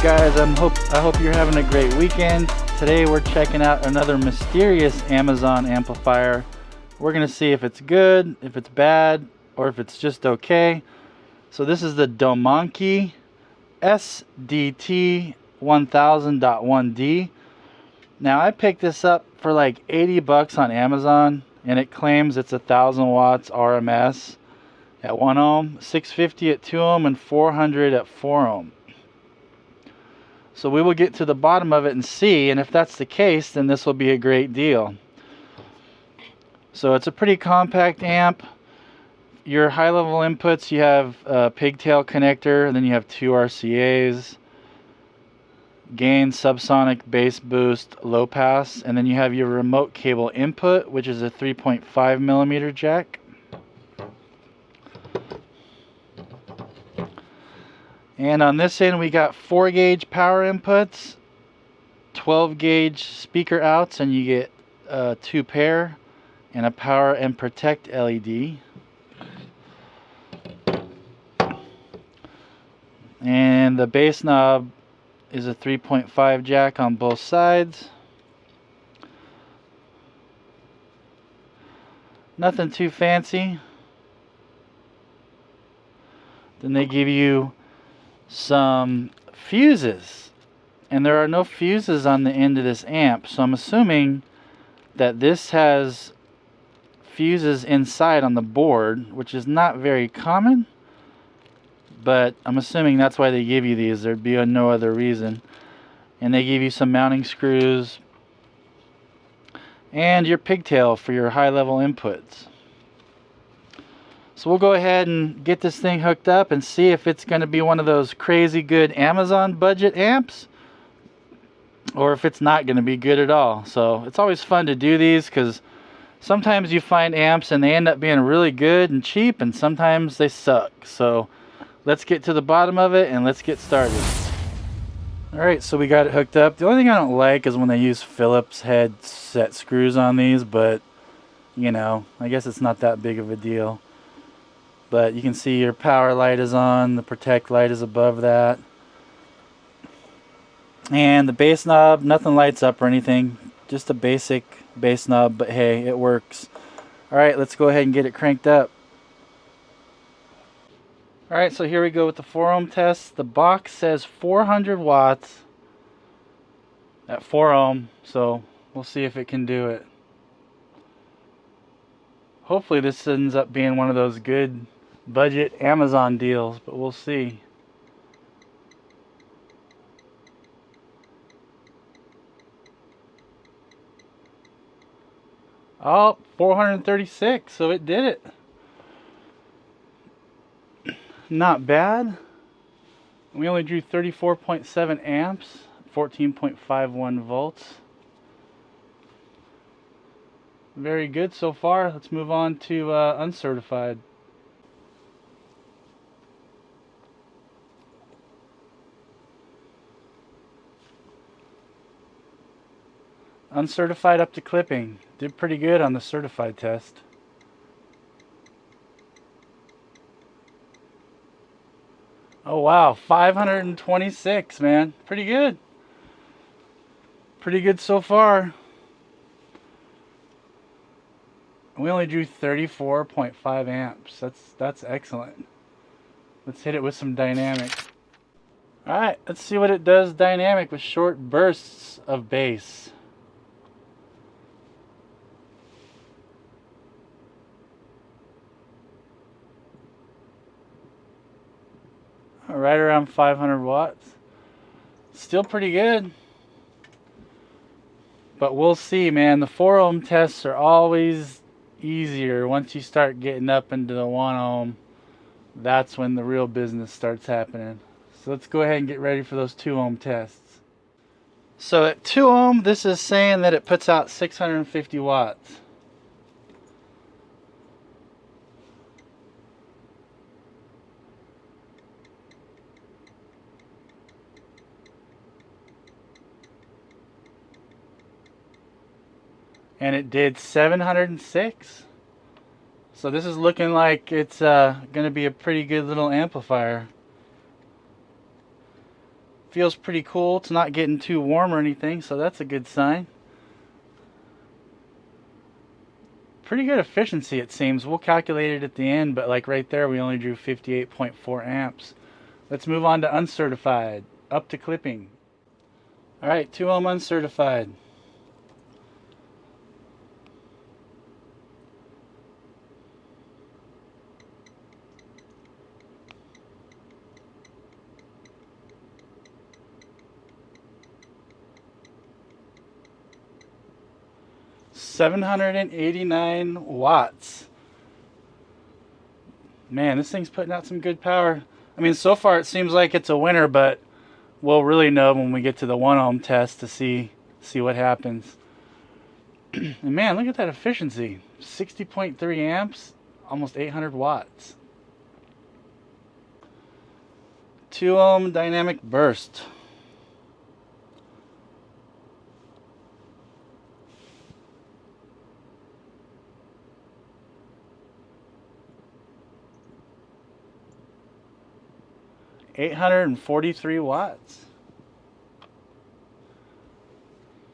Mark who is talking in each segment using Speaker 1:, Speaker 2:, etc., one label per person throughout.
Speaker 1: guys, I hope you're having a great weekend. Today we're checking out another mysterious Amazon amplifier. We're gonna see if it's good, if it's bad, or if it's just okay. So this is the Domanki SDT1000.1D. Now I picked this up for like 80 bucks on Amazon, and it claims it's 1000 watts RMS at 1 ohm, 650 at 2 ohm, and 400 at 4 ohm. So we will get to the bottom of it and see, and if that's the case, then this will be a great deal. So it's a pretty compact amp. Your high level inputs, you have a pigtail connector, and then you have 2 RCAs, gain, subsonic, bass boost, low pass, and then you have your remote cable input, which is a 3.5 millimeter jack. And on this end we got 4 gauge power inputs, 12 gauge speaker outs, and you get 2 pair, and a power and protect LED. And the bass knob is a 3.5 jack on both sides. Nothing too fancy. Then they give you some fuses, and there are no fuses on the end of this amp, so I'm assuming that this has fuses inside on the board, which is not very common, but I'm assuming that's why they give you these. There'd be no other reason. And they give you some mounting screws and your pigtail for your high level inputs. So we'll go ahead and get this thing hooked up and see if it's going to be one of those crazy good Amazon budget amps, or if it's not going to be good at all. So it's always fun to do these, because sometimes you find amps and they end up being really good and cheap, and sometimes they suck. So let's get to the bottom of it and let's get started. Alright, so we got it hooked up. The only thing I don't like is when they use Phillips head set screws on these, but you know, I guess it's not that big of a deal. But you can see your power light is on, the protect light is above that. And the bass knob, nothing lights up or anything, just a basic bass knob, but hey, it works. Alright, let's go ahead and get it cranked up. Alright, so here we go with the 4 ohm test. The box says 400 watts at 4 ohm, so we'll see if it can do it. Hopefully this ends up being one of those good budget Amazon deals, but we'll see. Oh, 436, so it did it. Not bad. We only drew 34.7 amps, 14.51 volts. Very good so far. Let's move on to uncertified. Uncertified up to clipping. Did pretty good on the certified test. Oh wow, 526, man. Pretty good. Pretty good so far. We only drew 34.5 amps. That's excellent. Let's hit it with some dynamic. Alright, let's see what it does dynamic with short bursts of bass. Right around 500 watts. Still pretty good. But we'll see, man. The 4 ohm tests are always easier. Once you start getting up into the 1 ohm, that's when the real business starts happening. So let's go ahead and get ready for those 2 ohm tests. So at 2 ohm, this is saying that it puts out 650 watts. And it did 706. So this is looking like it's going to be a pretty good little amplifier. feels pretty cool. It's not getting too warm or anything, so that's a good sign. Pretty good efficiency, it seems. We'll calculate it at the end, but like right there, we only drew 58.4 amps. Let's move on to uncertified, up to clipping. All right, 2 ohm uncertified. $789 watts. Man, this thing's putting out some good power. I mean, so far it seems like it's a winner, but we'll really know when we get to the 1 ohm test to see what happens. And man, look at that efficiency. 60.3 amps, almost 800 watts. 2 ohm dynamic burst. $843 watts.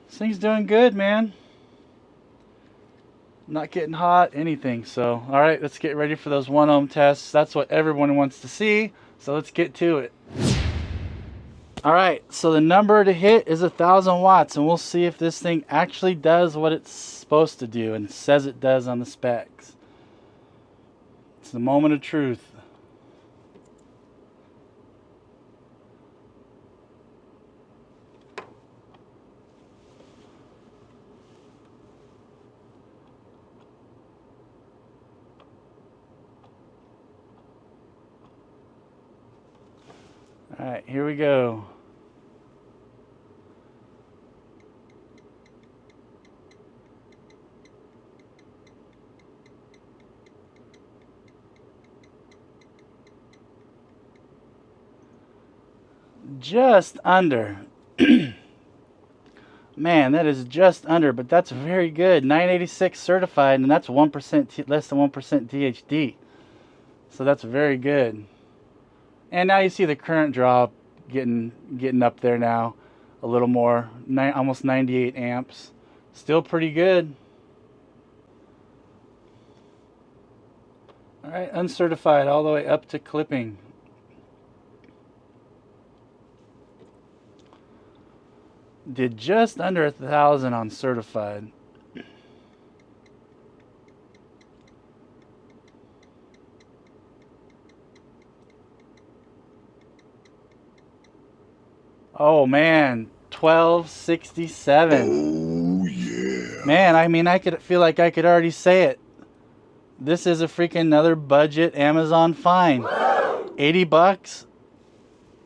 Speaker 1: This thing's doing good, man. Not getting hot, anything. So, all right, let's get ready for those 1 ohm tests. That's what everyone wants to see. So let's get to it. All right, so the number to hit is 1,000 watts, and we'll see if this thing actually does what it's supposed to do and says it does on the specs. It's the moment of truth. All right, here we go. Just under. Man, that is just under, but that's very good. 986 certified, and that's 1% less than 1% THD. So that's very good. And now you see the current draw getting up there now a little more, almost 98 amps. Still pretty good. All right, uncertified all the way up to clipping. Did just under 1,000 on certified. Oh man, 1267.
Speaker 2: Oh yeah.
Speaker 1: Man, I mean, I could feel like I could already say it. This is a freaking another budget Amazon find. 80 bucks,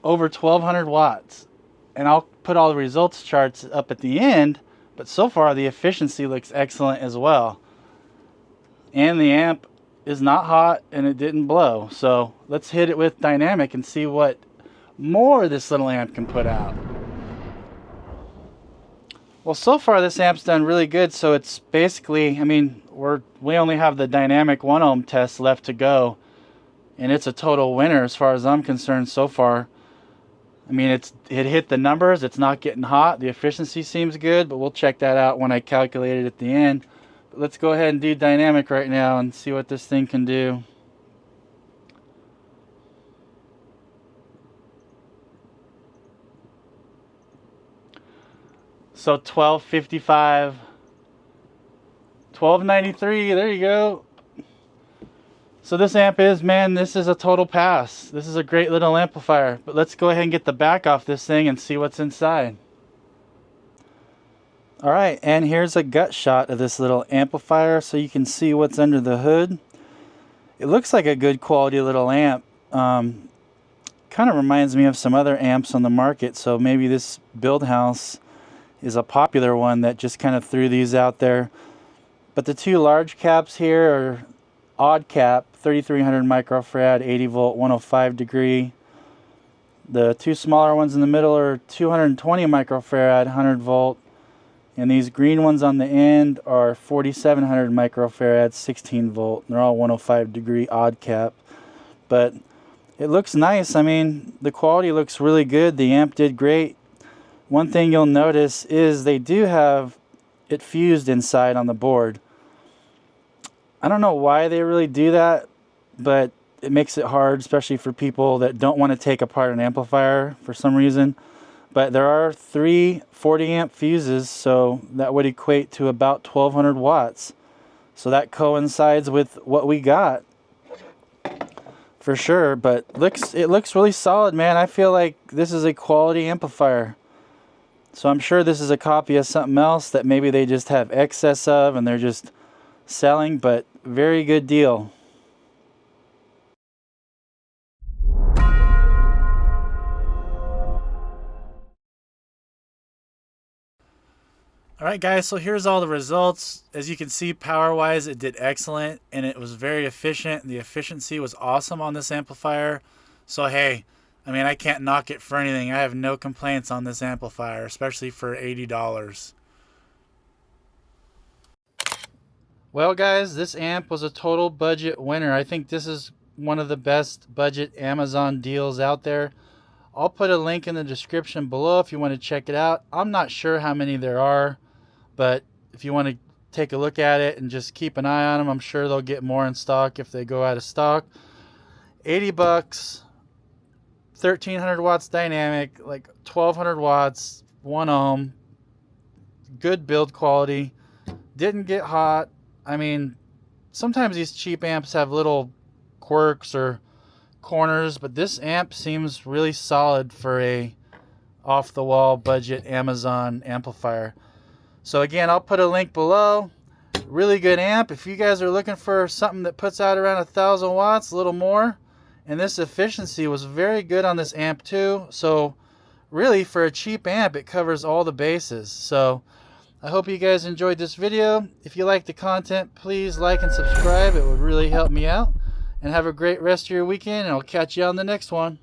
Speaker 1: over 1,200 watts. And I'll put all the results charts up at the end, but so far the efficiency looks excellent as well. And the amp is not hot and it didn't blow. So let's hit it with dynamic and see what more this little amp can put out. Well, so far this amp's done really good. So it's basically, I mean, we only have the dynamic 1 ohm test left to go, and it's a total winner as far as I'm concerned so far. I mean, it hit the numbers. It's not getting hot. The efficiency seems good, but we'll check that out when I calculate it at the end. But let's go ahead and do dynamic right now and see what this thing can do. So 1255, 1293, there you go. So this amp is, man, this is a total pass. This is a great little amplifier. But let's go ahead and get the back off this thing and see what's inside. All right, and here's a gut shot of this little amplifier so you can see what's under the hood. It looks like a good quality little amp. Kind of reminds me of some other amps on the market, so maybe this build house is a popular one that just kind of threw these out there. But the two large caps here are odd cap, 3300 microfarad, 80 volt, 105 degree. The two smaller ones in the middle are 220 microfarad, 100 volt. And these green ones on the end are 4700 microfarad, 16 volt. They're all 105 degree odd cap. But it looks nice. I mean, the quality looks really good. The amp did great. One thing you'll notice is they do have it fused inside on the board. I don't know why they really do that, but it makes it hard, especially for people that don't want to take apart an amplifier for some reason. But there are 3 40 amp fuses, so that would equate to about 1200 watts. So that coincides with what we got for sure. But it looks really solid, man. I feel like this is a quality amplifier. So I'm sure this is a copy of something else that maybe they just have excess of and they're just selling, but very good deal. Alright guys, so here's all the results. As you can see, power wise it did excellent and it was very efficient. The efficiency was awesome on this amplifier. So hey, I mean, I can't knock it for anything. I have no complaints on this amplifier, especially for $80. Well guys, this amp was a total budget winner. I think this is one of the best budget Amazon deals out there. I'll put a link in the description below if you want to check it out. I'm not sure how many there are, but if you want to take a look at it and just keep an eye on them, I'm sure they'll get more in stock if they go out of stock. 80 bucks, 1300 watts dynamic, like 1200 watts, 1 ohm, good build quality, didn't get hot. I mean, sometimes these cheap amps have little quirks or corners, but this amp seems really solid for a off-the-wall budget Amazon amplifier. So again, I'll put a link below. Really good amp. If you guys are looking for something that puts out around 1000 watts, a little more, and this efficiency was very good on this amp too. So really, for a cheap amp, it covers all the bases. So I hope you guys enjoyed this video. If you like the content, please like and subscribe. It would really help me out. And have a great rest of your weekend, and I'll catch you on the next one.